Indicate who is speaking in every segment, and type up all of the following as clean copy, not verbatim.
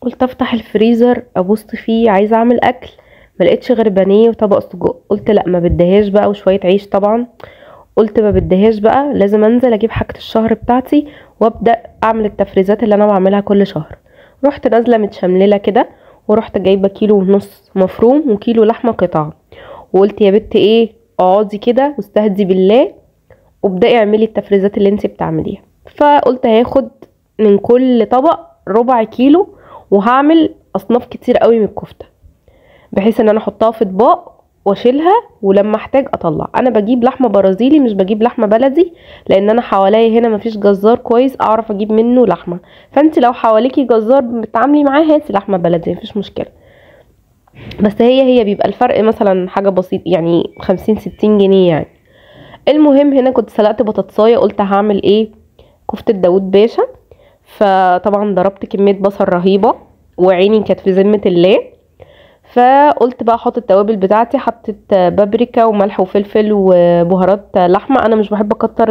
Speaker 1: قلت افتح الفريزر ابص فيه، عايزه اعمل اكل، ما لقيتش غير بانيه وطبق سجق. قلت لا ما بديهاش بقى، وشويه عيش طبعا. قلت ما بديهاش بقى، لازم انزل اجيب حاجه الشهر بتاعتي وابدا اعمل التفريزات اللي انا بعملها كل شهر. رحت نازله متشملله كده، ورحت جايبه كيلو ونص مفروم وكيلو لحمه قطع. وقلت يا بت ايه، اقعدي كده واستهدي بالله وابدأي اعملي التفريزات اللي انتي بتعمليها. فقلت هاخد من كل طبق ربع كيلو، وهعمل اصناف كتير قوي من الكفتة، بحيث ان انا احطها في اطباق واشيلها، ولما احتاج اطلع. انا بجيب لحمه برازيلي مش بجيب لحمه بلدي، لان انا حواليا هنا مفيش جزار كويس اعرف اجيب منه لحمه. فانت لو حواليكي جزار بتتعاملي معاه هاتي لحمه بلدي مفيش مشكله. بس هي بيبقى الفرق مثلا حاجه بسيط، يعني 50-60 جنيه يعني. المهم هنا كنت سلقت بطاطسايه، قلت هعمل ايه، كفتة داوود باشا. فطبعا ضربت كمية بصل رهيبة، وعيني كانت في ذمة الله. فقلت بقى احط التوابل بتاعتي، حطيت بابريكا وملح وفلفل وبهارات لحمة. انا مش بحب اكتر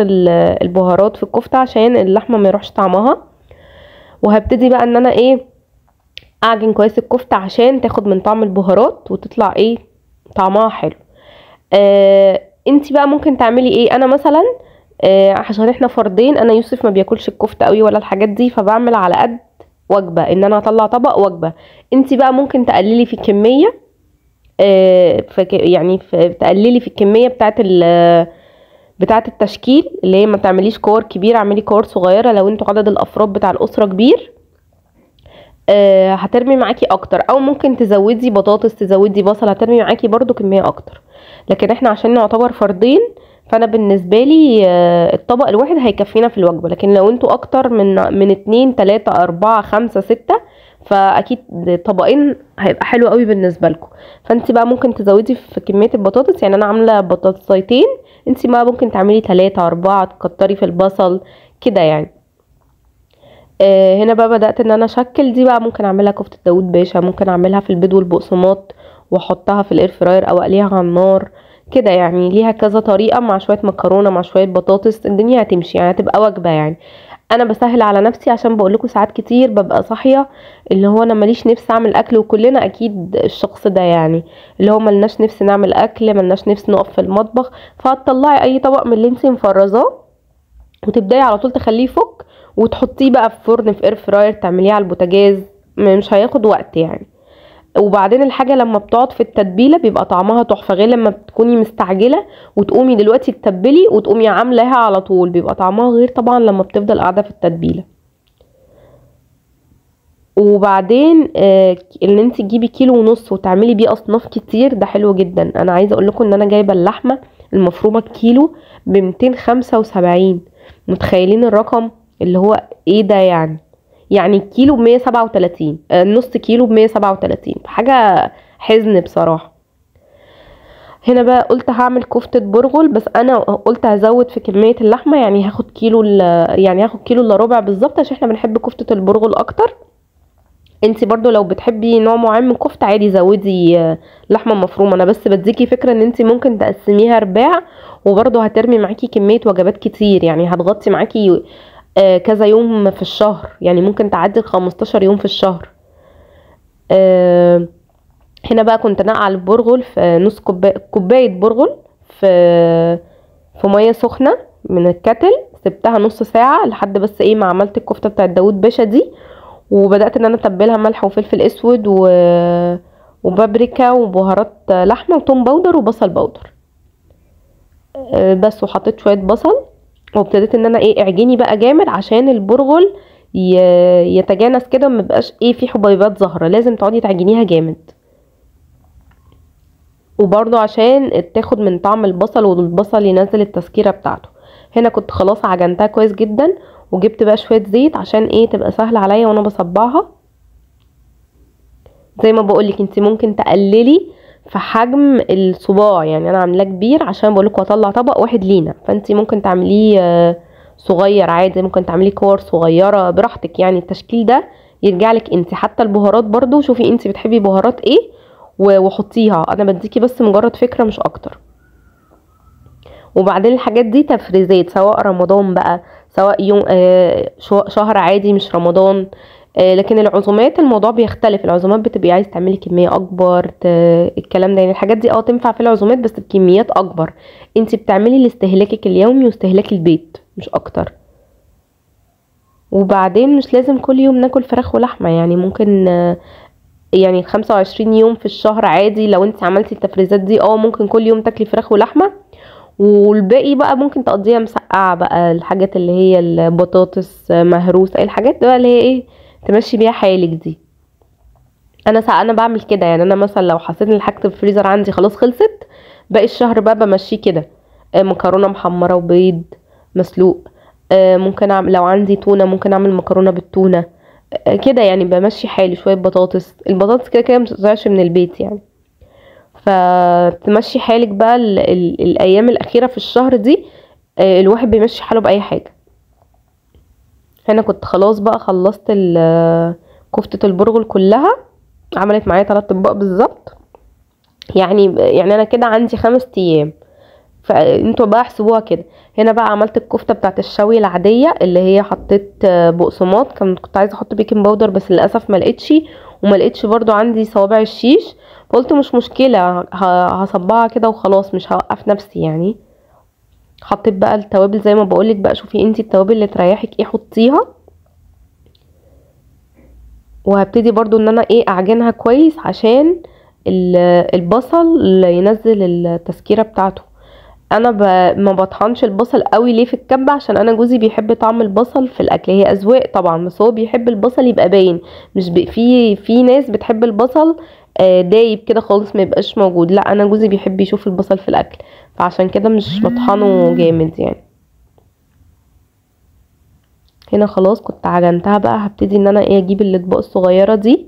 Speaker 1: البهارات في الكفتة عشان اللحمة ما يروحش طعمها. وهبتدي بقى ان انا ايه، اعجن كويس الكفتة عشان تاخد من طعم البهارات وتطلع ايه، طعمها حلو. انتي بقى ممكن تعملي ايه. انا مثلا عشان احنا فردين، انا يوسف ما بياكلش الكفته قوي ولا الحاجات دي، فبعمل على قد وجبه ان انا اطلع طبق وجبه. انتي بقى ممكن تقللي في الكميه، يعني تقللي في الكميه بتاعه التشكيل، اللي هي ما تعمليش كور كبيره، اعملي كور صغيره لو انتوا عدد الافراد بتاع الاسره كبير. هترمي معاكي اكتر، او ممكن تزودي بطاطس تزودي بصل، هترمي معاكي برضو كميه اكتر. لكن احنا عشان نعتبر فردين، فانا بالنسبه لي الطبق الواحد هيكفينا في الوجبه. لكن لو انتوا اكتر من 2 3 4 5 6، فاكيد طبقين هيبقى حلو قوي بالنسبه لكم. فانت بقى ممكن تزودي في كميه البطاطس، يعني انا عامله بطاطسيتين، انت بقى ممكن تعملي 3 4، تكتري في البصل كده يعني. هنا بقى بدأت ان انا اشكل. دي بقى ممكن اعملها كفتة داوود باشا، ممكن اعملها في البيض والبقسماط واحطها في الاير فراير او اقليها على النار كده يعني. ليها كذا طريقة، مع شوية مكرونة مع شوية بطاطس الدنيا هتمشي يعني، هتبقى وجبة يعني. انا بسهل على نفسي عشان بقولكوا ساعات كتير ببقى صاحية اللي هو انا ماليش نفس اعمل اكل، وكلنا اكيد الشخص ده يعني، اللي هو ملناش نفس نعمل اكل، ملناش نفس نقف في المطبخ. فهتطلعي اي طبق من اللي انتي مفرزاه وتبداي على طول تخليه يفك، وتحطيه بقى في فرن في اير فراير، تعمليه على البوتاجاز، مش هياخد وقت يعني. وبعدين الحاجه لما بتقعد في التتبيله بيبقى طعمها تحفه، غير لما بتكوني مستعجله وتقومي دلوقتي تتبلي وتقومي عاملاها على طول، بيبقى طعمها غير طبعا لما بتفضل قاعده في التتبيله. وبعدين ان انت تجيبي كيلو ونص وتعملي بيه اصناف كتير، ده حلو جدا. انا عايزه اقول لكم ان انا جايبه اللحمه المفرومه الكيلو ب275. متخيلين الرقم اللي هو ايه ده يعني؟ يعني الكيلو ب137، النص كيلو ب137، حاجه حزن بصراحه. هنا بقى قلت هعمل كفتة برغل، بس انا قلت هزود في كمية اللحمة، يعني هاخد كيلو يعني هاخد كيلو الا ربع بالظبط، عشان احنا بنحب كفتة البرغل اكتر. انتي برضو لو بتحبي نوع معين من كفتة عادي زودي لحمة مفرومة. انا بس بديكي فكرة ان انتي ممكن تقسميها رباع، وبرضو هترمي معاكي كمية وجبات كتير، يعني هتغطي معاكي كذا يوم في الشهر، يعني ممكن تعدي 15 يوم في الشهر. هنا بقى كنت نقع البرغل في نص كوباية برغل في مية سخنة من الكتل، سبتها نص ساعة لحد بس ايه ما عملت الكفتة بتاعت داوود باشا دي. وبدأت ان انا اتبلها ملح وفلفل اسود وبابريكا وبهارات لحمة وتوم باودر وبصل باودر بس. وحطيت شوية بصل، وابتديت ان انا ايه اعجني بقى جامد عشان البرغل يتجانس كده، ومبقاش ايه في حبيبات ظاهرة، لازم تقعدي تعجنيها جامد. وبرضو عشان تاخد من طعم البصل، والبصل ينزل التسكيرة بتاعته. هنا كنت خلاص عجنتها كويس جدا، وجبت بقى شوية زيت عشان ايه تبقى سهل عليا وانا بصبعها. زي ما بقولك انت ممكن تقللي في حجم الصباع، يعني انا عاملاه كبير عشان بقولك اطلع طبق واحد لينا، فانت ممكن تعمليه صغير عادي، ممكن تعمليه كور صغيرة براحتك يعني. التشكيل ده يرجعلك انت. حتى البهارات برضو شوفي انت بتحبي بهارات ايه وحطيها، انا بديكي بس مجرد فكرة مش اكتر. وبعدين الحاجات دي تفريزات، سواء رمضان بقى، سواء يوم شهر عادي مش رمضان. لكن العزومات الموضوع بيختلف. العزومات بتبقي عايز تعملي كميه اكبر، الكلام ده يعني الحاجات دي تنفع في العزومات بس بكميات اكبر. انت بتعملي لاستهلاكك اليومي واستهلاك البيت مش اكتر. وبعدين مش لازم كل يوم ناكل فراخ ولحمه، يعني ممكن يعني 25 يوم في الشهر عادي لو انت عملتي التفريزات دي ممكن كل يوم تاكلي فراخ ولحمه، والباقي بقى ممكن تقضيها مسقعه بقى، الحاجات اللي هي البطاطس مهروسه، الحاجات بقى اللي هي ايه تمشي بيها حالك دي. انا بعمل كده، يعني انا مثلا لو حسيت ان حاجه الفريزر عندي خلاص خلصت، باقي الشهر بقى بمشيه كده. مكرونه محمره وبيض مسلوق، ممكن اعمل لو عندي تونه ممكن اعمل مكرونه بالتونه، كده يعني بمشي حالي. شويه بطاطس، البطاطس كده كده متقطعش من البيت يعني. فتمشي حالك بقى الايام الاخيره في الشهر دي، الواحد بيمشي حاله باي حاجه. هنا كنت خلاص بقى خلصت كفتة البرغل كلها، عملت معايا 3 اطباق بالظبط. يعني انا كده عندي 5 ايام، فانتوا بقى احسبوها كده. هنا بقى عملت الكفتة بتاعت الشوي العادية اللي هي حطيت بقسماط، كنت عايزة احط بيكنج باودر بس للأسف ما لقيتش، وما لقيتش برضو عندي صوابع الشيش. قلت مش مشكلة هصبعها كده وخلاص، مش هوقف نفسي يعني. حطيت بقى التوابل زي ما بقولك بقى، شوفي انتي التوابل اللي تريحك ايه حطيها. وهبتدي برضو ان انا اعجنها كويس عشان البصل ينزل التسكيرة بتاعته. انا ما بطحنش البصل قوي ليه في الكبة، عشان انا جوزي بيحب طعم البصل في الاكل، هي اذواق طبعا، بس هو بيحب البصل يبقى باين، مش في ناس بتحب البصل دايب كده خالص ما يبقاش موجود، لا انا جوزي بيحب يشوف البصل في الاكل، فعشان كده مش بطحنه جامد يعني. هنا خلاص كنت عجنتها بقى، هبتدي ان انا اجيب الاطباق الصغيره دي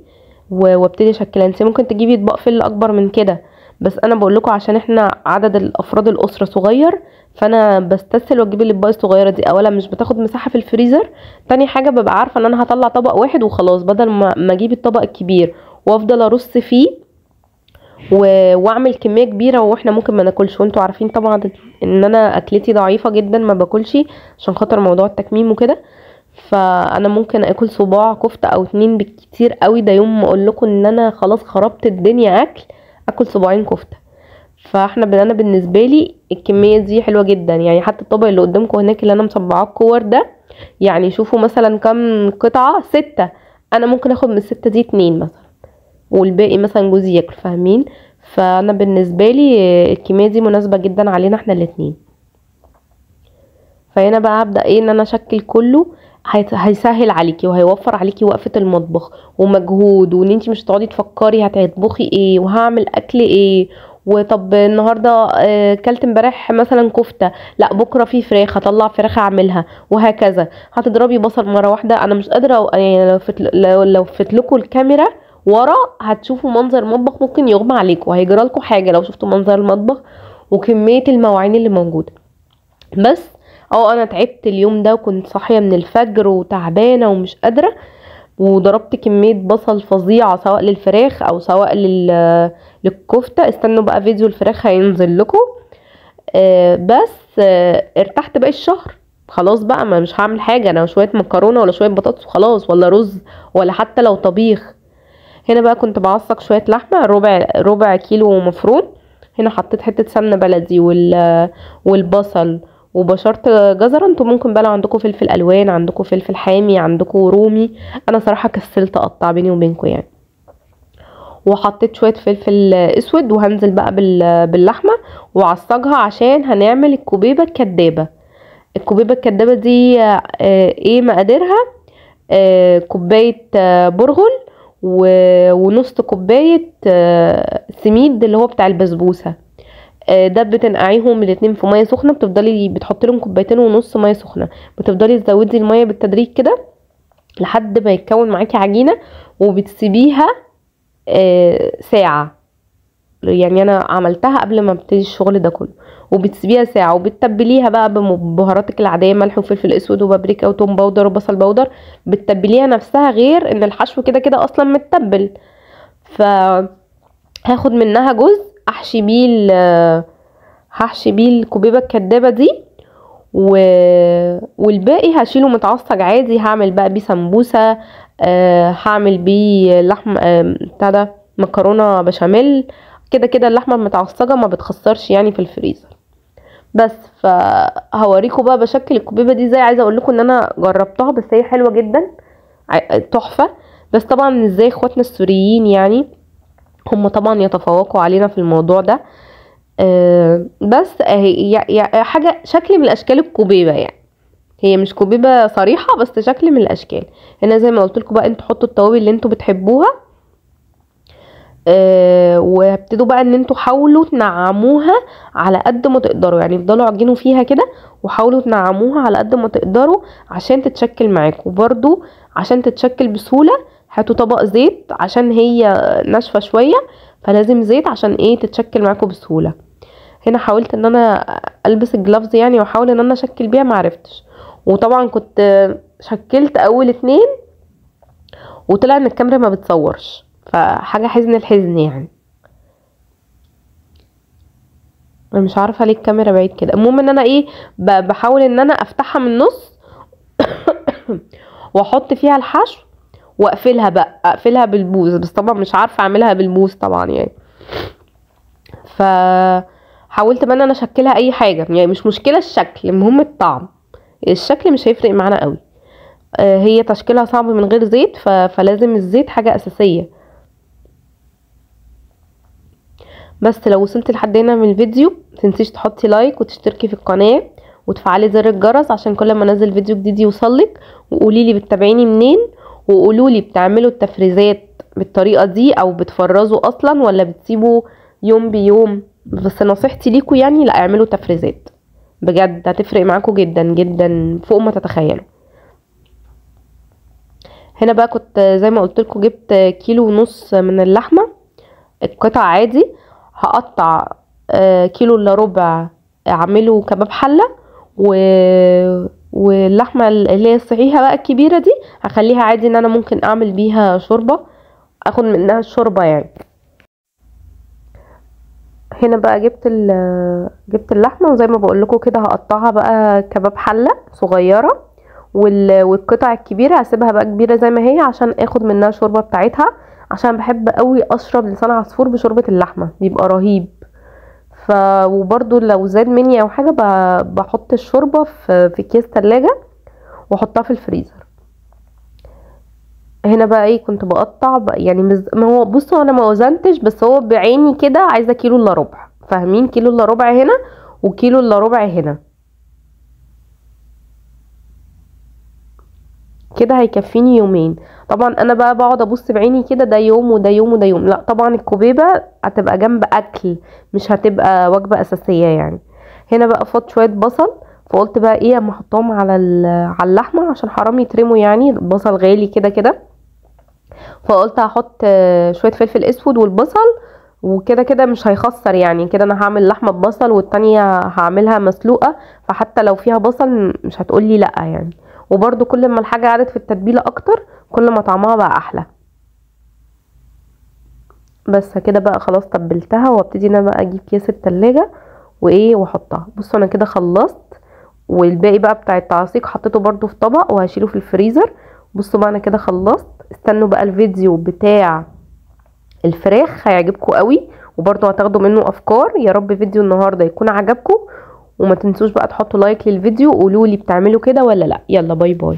Speaker 1: وابتدي اشكلها. انت ممكن تجيبي اطباق فل اكبر من كده، بس انا بقول لكم عشان احنا عدد الافراد الاسره صغير، فانا بستسهل واجيب الاطباق الصغيره دي. اولا مش بتاخد مساحه في الفريزر، تاني حاجه ببقى عارفه ان انا هطلع طبق واحد وخلاص، بدل ما اجيب الطبق الكبير وافضل ارص فيه واعمل كميه كبيره واحنا ممكن ما ناكلش. وانتوا عارفين طبعا ان انا اكلتي ضعيفه جدا، ما باكلش عشان خاطر موضوع التكميم وكده، فانا ممكن اكل صباع كفته او 2 بالكتير قوي، ده يوم ما اقول لكم ان انا خلاص خربت الدنيا اكل صباعين كفته. انا بالنسبه لي الكميه دي حلوه جدا يعني. حتى الطبق اللي قدامكم هناك اللي انا مصبعاه الكور ده، يعني شوفوا مثلا كام قطعه، 6، انا ممكن اخد من ال6 دي 2 مثلا، والباقي مثلا جوزي ياكل، فاهمين؟ فانا بالنسبه لي الكميه دي مناسبه جدا علينا احنا الاتنين. فهنا بقى هبدأ ان انا اشكل كله، هيسهل عليكي وهيوفر عليكي وقفة المطبخ ومجهود، وان انتي مش تقعدي تفكري هتطبخي ايه وهعمل اكل ايه، وطب النهارده كلت امبارح مثلا كفته، لا بكره في فراخ هطلع فراخ اعملها، وهكذا. هتضربي بصل مره واحده، انا مش قادره يعني لو فتلكوا الكاميرا ورا هتشوفوا منظر المطبخ ممكن يغمى عليكم وهيجرالكوا حاجه لو شفتوا منظر المطبخ وكميه المواعين اللي موجوده. بس انا تعبت اليوم ده وكنت صاحيه من الفجر وتعبانه ومش قادره، وضربت كميه بصل فظيعه سواء للفراخ او سواء للكفته. استنوا بقى فيديو الفراخ هينزل لكم. بس ارتحت باقي الشهر خلاص بقى، ما مش هعمل حاجه، انا شويه مكرونه ولا شويه بطاطس وخلاص، ولا رز، ولا حتى لو طبيخ. هنا بقى كنت بعصق شويه لحمه، ربع كيلو مفروم. هنا حطيت حته سمنه بلدي والبصل وبشرت جزر. انتوا ممكن بقى لو عندكم فلفل الوان، عندكم فلفل حامي، عندكم رومي، انا صراحه كسلت اقطع بيني وبينكم يعني. وحطيت شويه فلفل اسود، وهنزل بقى باللحمه وعصجها عشان هنعمل الكوبيبه الكدابه. الكوبيبه الكدابه دي ايه مقاديرها؟ كوبايه برغل ونص كوبايه سميد اللي هو بتاع البسبوسه. ده بتنقعيهم الاتنين في ميه سخنه، بتحطي لهم 2.5 كوباية ميه سخنه، بتفضلي تزودي الميه بالتدريج كده لحد ما يتكون معاكي عجينه، وبتسيبيها ساعه. يعني انا عملتها قبل ما ابتدي الشغل ده كله، وبتسيبيها ساعه وبتتبليها بقى ببهاراتك العاديه، ملح وفلفل اسود وبابريكا وتوم باودر وبصل باودر، بتتبليها نفسها، غير ان الحشو كده كده اصلا متبل. فهاخد منها جزء هحشي بيه الكوبيبه الكدابه دي، والباقي هشيله متعصج عادي، هعمل بقى بيه سمبوسه، هعمل بيه لحم بتاع ده مكرونه بشاميل. كده كده اللحمه المتعصجه ما بتخسرش يعني في الفريزر. بس فهوريكم بقى بشكل الكوبيبه دي ازاي. عايزه اقول لكم ان انا جربتها بس هي حلوه جدا تحفه. بس طبعا مش زي اخواتنا السوريين يعني، هم طبعا يتفوقوا علينا في الموضوع ده. بس هي حاجه شكل من الاشكال الكوبيبه يعني. هي مش كوبيبه صريحه بس شكل من الاشكال. هنا زي ما قلت لكم بقى انتوا حطوا التوابل اللي انتوا بتحبوها. وابتدوا بقى ان انتوا حاولوا تنعموها على قد ما تقدروا، يعني افضلوا عجنوا فيها كده وحاولوا تنعموها على قد ما تقدروا عشان تتشكل معاكم. برضو عشان تتشكل بسهولة هاتوا طبق زيت، عشان هي ناشفة شوية فلازم زيت عشان ايه تتشكل معاكم بسهولة. هنا حاولت ان انا البس الجلافز يعني واحاول ان انا اشكل بيها، معرفتش. وطبعا كنت شكلت اول 2 وطلع ان الكاميرا ما بتصورش، فحاجة حزن الحزن يعني. انا مش عارفة ليه الكاميرا بعيد كده. المهم ان انا ايه بحاول ان انا افتحها من النص واحط فيها الحشو واقفلها بقى، اقفلها بالبوز. بس طبعا مش عارفة اعملها بالبوز طبعا يعني. فحاولت بقى ان انا اشكلها اي حاجة يعني، مش مشكلة الشكل، المهم الطعم. الشكل مش هيفرق معانا قوي. هي تشكيلها صعب من غير زيت فلازم الزيت حاجة اساسية. بس لو وصلت لحد هنا من الفيديو متنسيش تحطي لايك وتشتركي في القناة وتفعلي زر الجرس عشان كل ما انزل فيديو جديد يوصلك. وقوليلي بتتابعيني منين، وقولولي بتعملوا التفريزات بالطريقة دي او بتفرزوا اصلا ولا بتسيبوا يوم بيوم. بس نصيحتي ليكوا يعني لا، اعملوا تفريزات بجد، هتفرق معاكوا جدا جدا فوق ما تتخيلوا. هنا بقى كنت زي ما قلت لكم جبت 1.5 كيلو من اللحمة القطع عادي. هقطع 1.25 كيلو اعمله كباب حلة. واللحمة اللي هي الصحيحة بقى الكبيرة دي هخليها عادي ان انا ممكن اعمل بيها شوربة، اخد منها الشوربة يعني. هنا بقى جبت اللحمة وزي ما بقول لكم كده هقطعها بقى كباب حلة صغيرة. والقطع الكبيرة هسيبها بقى كبيرة زي ما هي عشان اخد منها شوربة بتاعتها، عشان بحب قوي اشرب لسان عصفور بشوربة اللحمة بيبقى رهيب. وبرضو لو زاد مني او حاجة بحط الشوربة في اكياس تلاجة واحطها في الفريزر. هنا بقى ايه كنت بقطع بقى يعني ما هو بصوا انا ما وزنتش بس هو بعيني كده عايزة 1.25 كيلو، فاهمين؟ 1.25 كيلو هنا و1.25 كيلو هنا، كده هيكفيني يومين. طبعا انا بقى بقعد ابص بعيني كده ده يوم وده يوم وده يوم، لا طبعا الكوبيبه هتبقى جنب اكل مش هتبقى وجبه اساسيه يعني. هنا بقى فاض شويه بصل، فقلت بقى ايه اما احطهم على اللحمه عشان حرام يترموا يعني، البصل غالي كده كده. فقلت هحط شويه فلفل اسود والبصل، وكده كده مش هيخسر يعني. كده انا هعمل لحمه ببصل والتانية هعملها مسلوقه، فحتى لو فيها بصل مش هتقولي لا يعني. وبرده كل ما الحاجه قعدت في التتبيله اكتر كل ما طعمها بقى احلى. بس كده بقى خلاص تبلتها وابتدي انا بقى اجيب كيس التلاجة وايه واحطها. بصوا انا كده خلصت، والباقي بقى بتاع التعصيق حطيته برده في طبق وهشيله في الفريزر. بصوا بقى انا كده خلصت. استنوا بقى الفيديو بتاع الفراخ هيعجبكم قوي وبرده هتاخدوا منه افكار. يا رب فيديو النهارده يكون عجبكم، وما تنسوش بقى تحطوا لايك للفيديو وقولوا لي بتعملوا كده ولا لا. يلا باي باي.